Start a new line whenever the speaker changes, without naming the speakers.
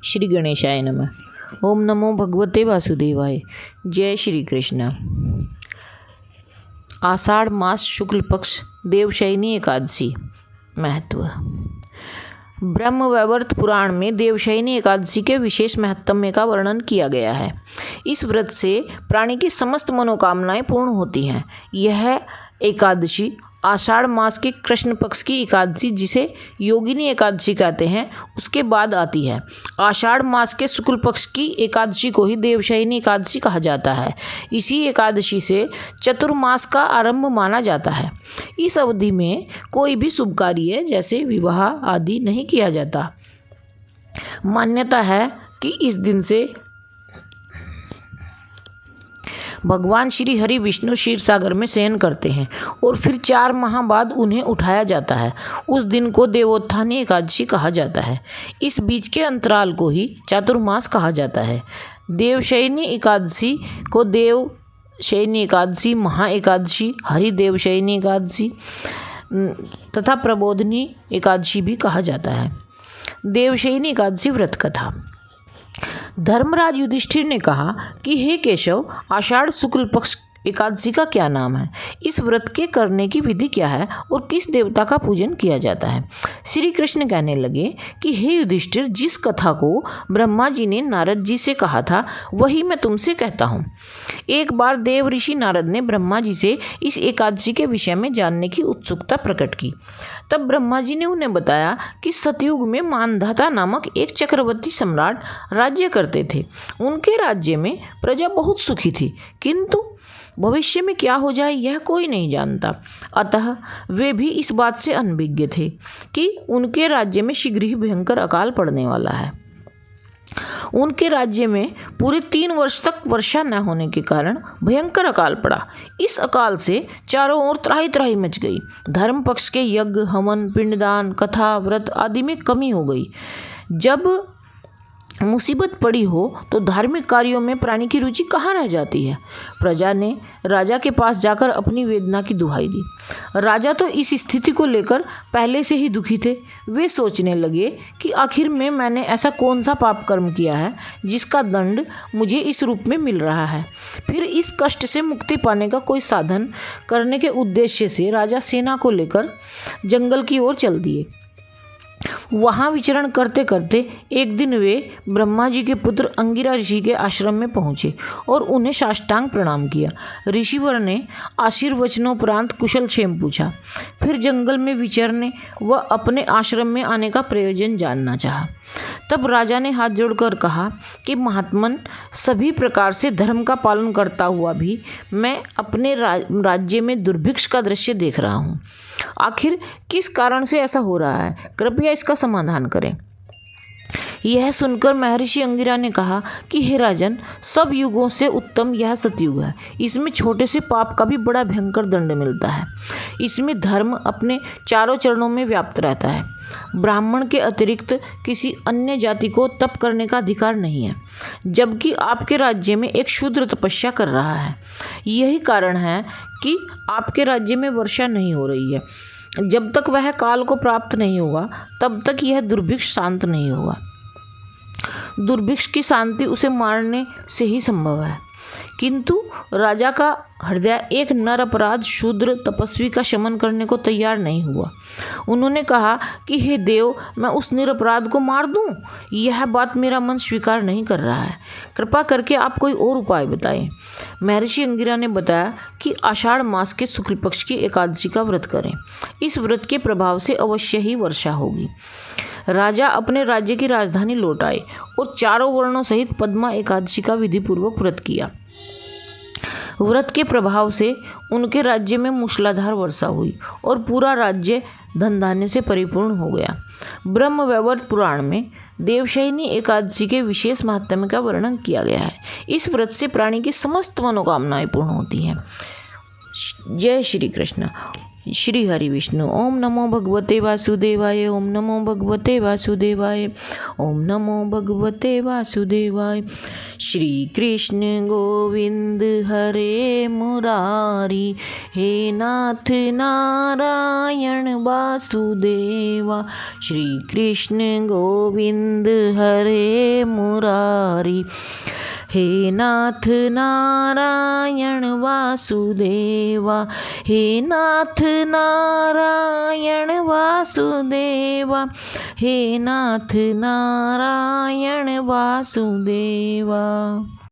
श्री गणेशाय नमः। ओम नमो भगवते वासुदेवाय। जय श्री कृष्ण। आषाढ़ मास शुक्ल पक्ष देवशयनी एकादशी। महत्व। ब्रह्मवैवर्त पुराण में देवशयनी एकादशी के विशेष महत्व का वर्णन किया गया है। इस व्रत से प्राणी की समस्त मनोकामनाएं पूर्ण होती हैं। यह एकादशी आषाढ़ मास के कृष्ण पक्ष की एकादशी, जिसे योगिनी एकादशी कहते हैं, उसके बाद आती है। आषाढ़ मास के शुक्ल पक्ष की एकादशी को ही देवशयनी एकादशी कहा जाता है। इसी एकादशी से चतुर्मास का आरंभ माना जाता है। इस अवधि में कोई भी शुभ कार्य जैसे विवाह आदि नहीं किया जाता। मान्यता है कि इस दिन से भगवान श्री हरि विष्णु क्षीर सागर में शयन करते हैं और फिर 4 माह बाद उन्हें उठाया जाता है। उस दिन को देवोत्थानी एकादशी कहा जाता है। इस बीच के अंतराल को ही चातुर्मास कहा जाता है। देवशयनी एकादशी को देवशयनी एकादशी, महा एकादशी, हरिदेवशयनी एकादशी तथा प्रबोधनी एकादशी भी कहा जाता है। देवशयनी एकादशी व्रत कथा। धर्मराज युधिष्ठिर ने कहा कि हे केशव, आषाढ़ शुक्ल पक्ष एकादशी का क्या नाम है? इस व्रत के करने की विधि क्या है और किस देवता का पूजन किया जाता है? श्री कृष्ण कहने लगे कि हे युधिष्ठिर, जिस कथा को ब्रह्मा जी ने नारद जी से कहा था वही मैं तुमसे कहता हूँ। एक बार देव ऋषि नारद ने ब्रह्मा जी से इस एकादशी के विषय में जानने की उत्सुकता प्रकट की। तब ब्रह्मा जी ने उन्हें बताया कि सतयुग में मानधाता नामक एक चक्रवर्ती सम्राट राज्य करते थे। उनके राज्य में प्रजा बहुत सुखी थी, किंतु भविष्य में क्या हो जाए यह कोई नहीं जानता। अतः वे भी इस बात से अनभिज्ञ थे कि उनके राज्य में शीघ्र ही भयंकर अकाल पड़ने वाला है। उनके राज्य में पूरे 3 वर्ष तक वर्षा न होने के कारण भयंकर अकाल पड़ा। इस अकाल से चारों ओर त्राही त्राही मच गई। धर्म पक्ष के यज्ञ, हवन, पिंडदान, कथा, व्रत आदि में कमी हो गई। जब मुसीबत पड़ी हो तो धार्मिक कार्यों में प्राणी की रुचि कहाँ रह जाती है। प्रजा ने राजा के पास जाकर अपनी वेदना की दुहाई दी। राजा तो इस स्थिति को लेकर पहले से ही दुखी थे। वे सोचने लगे कि आखिर में मैंने ऐसा कौन सा पाप कर्म किया है जिसका दंड मुझे इस रूप में मिल रहा है। फिर इस कष्ट से मुक्ति पाने का कोई साधन करने के उद्देश्य से राजा सेना को लेकर जंगल की ओर चल दिए। वहाँ विचरण करते करते एक दिन वे ब्रह्मा जी के पुत्र अंगिरा ऋषि के आश्रम में पहुँचे और उन्हें साष्टांग प्रणाम किया। ऋषिवर ने आशीर्वचनोपरांत कुशल क्षेम पूछा। फिर जंगल में विचरने व अपने आश्रम में आने का प्रयोजन जानना चाहा। तब राजा ने हाथ जोड़कर कहा कि महात्मन, सभी प्रकार से धर्म का पालन करता हुआ भी मैं अपने राज्य में दुर्भिक्ष का दृश्य देख रहा हूँ। आखिर किस कारण से ऐसा हो रहा है? कृपया इसका समाधान करें। यह सुनकर महर्षि अंगिरा ने कहा कि हे राजन, सब युगों से उत्तम यह सतयुग है। इसमें छोटे से पाप का भी बड़ा भयंकर दंड मिलता है। इसमें धर्म अपने चारों चरणों में व्याप्त रहता है। ब्राह्मण के अतिरिक्त किसी अन्य जाति को तप करने का अधिकार नहीं है, जबकि आपके राज्य में एक शूद्र तपस्या कर रहा है। यही कारण है कि आपके राज्य में वर्षा नहीं हो रही है। जब तक वह काल को प्राप्त नहीं होगा तब तक यह दुर्भिक्ष शांत नहीं होगा। दुर्भिक्ष की शांति उसे मारने से ही संभव है। किंतु राजा का हृदय एक नर अपराध शूद्र तपस्वी का शमन करने को तैयार नहीं हुआ। उन्होंने कहा कि हे देव, मैं उस निरपराध को मार दूं? यह बात मेरा मन स्वीकार नहीं कर रहा है। कृपा करके आप कोई और उपाय बताएं। महर्षि अंगिरा ने बताया कि आषाढ़ मास के शुक्ल पक्ष की एकादशी का व्रत करें। इस व्रत के प्रभाव से अवश्य ही वर्षा होगी। राजा अपने राज्य की राजधानी लौट आए और चारों वर्णों सहित पद्मा एकादशी का विधिपूर्वक व्रत किया। व्रत के प्रभाव से उनके राज्य में मूसलाधार वर्षा हुई और पूरा राज्य धन धान्य से परिपूर्ण हो गया। ब्रह्मवैवर्त पुराण में देवशयनी एकादशी के विशेष महात्म्य का वर्णन किया गया है। इस व्रत से प्राणी की समस्त मनोकामनाएं पूर्ण होती हैं। जय श्री कृष्ण। श्री हरि विष्णु। ओम नमो भगवते वासुदेवाय, ओम नमो भगवते वासुदेवाय, ओम नमो भगवते वासुदेवाय। श्री कृष्ण गोविंद हरे मुरारी, हे नाथ नारायण वासुदेवा। श्री कृष्ण गोविंद हरे मुरारी, हे नाथ नारायण वासुदेवा। हे नाथ नारायण वासुदेवा, हे नाथ नारायण वासुदेवा।